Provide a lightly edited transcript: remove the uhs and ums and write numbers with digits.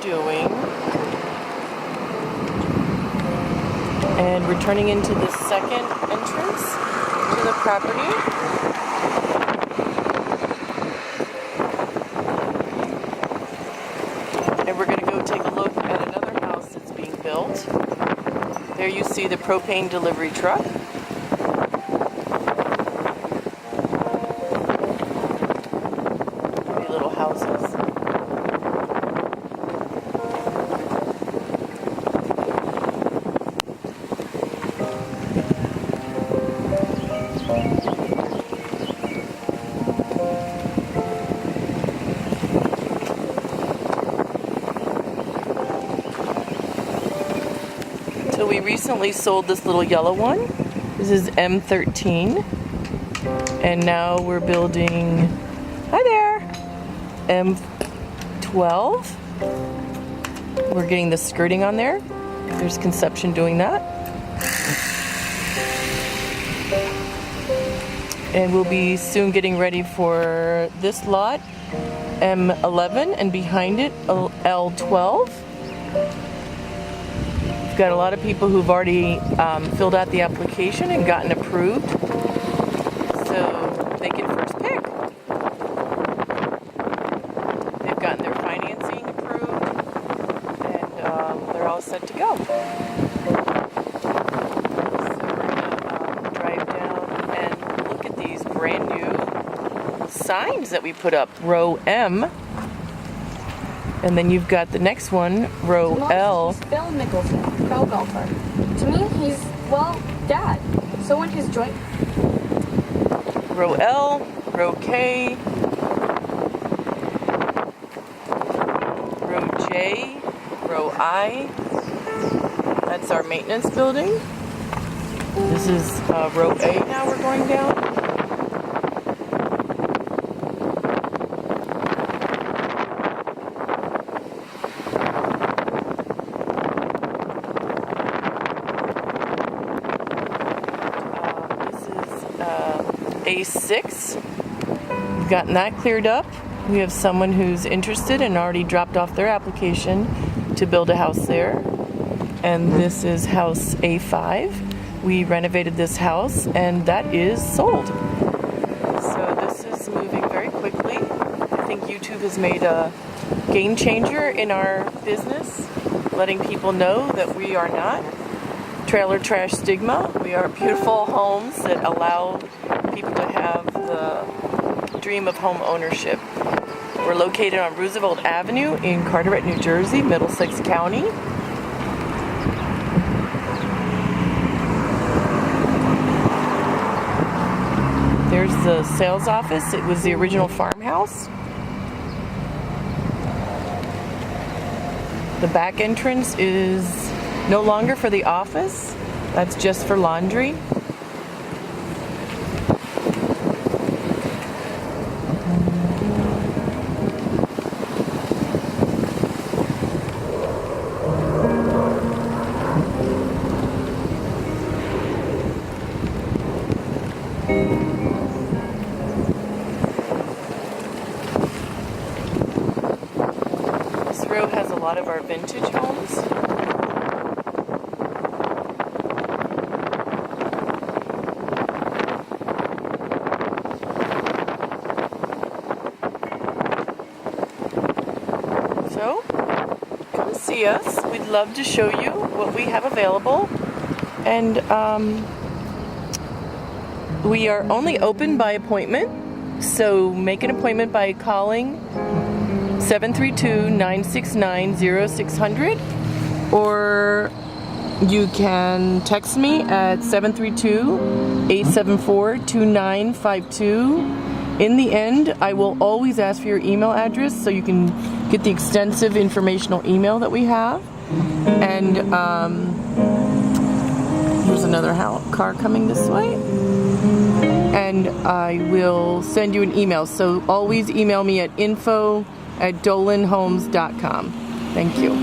doing. And we're turning into the second entrance to the property. And we're going to go take a look at another house that's being built. There you see the propane delivery truck. Pretty little houses. So we recently sold this little yellow one. This is M13. And now we're building, hi there, M12. We're getting the skirting on there. There's Conception doing that. And we'll be soon getting ready for this lot, M11, and behind it, L12. Got a lot of people who've already filled out the application and gotten approved, so they can first pick. They've gotten their financing approved, and they're all set to go. So we're gonna drive down and look at these brand new signs that we put up. Row M. And then you've got the next one, row L. Bill Nicholson, pro golfer. To me, he's, well, dad. So when his joint. Row L, row K, row J, row I. That's our maintenance building. This is row A now we're going down. A6. We've gotten that cleared up. We have someone who's interested and already dropped off their application to build a house there. And this is house A5. We renovated this house and that is sold. So this is moving very quickly. I think YouTube has made a game changer in our business, letting people know that we are not trailer trash stigma. We are beautiful homes that allow people to have the dream of home ownership. We're located on Roosevelt Avenue in Carteret, New Jersey, Middlesex County. There's the sales office. It was the original farmhouse. The back entrance is no longer for the office. That's just for laundry. This row has a lot of our vintage homes. So, come see us. We'd love to show you what we have available. And we are only open by appointment. So make an appointment by calling 732-969-0600, or you can text me at 732-874-2952. In the end, I will always ask for your email address so you can get the extensive informational email that we have. And here's another car coming this way. And I will send you an email. So always email me at info@dolanhomes.com. Thank you.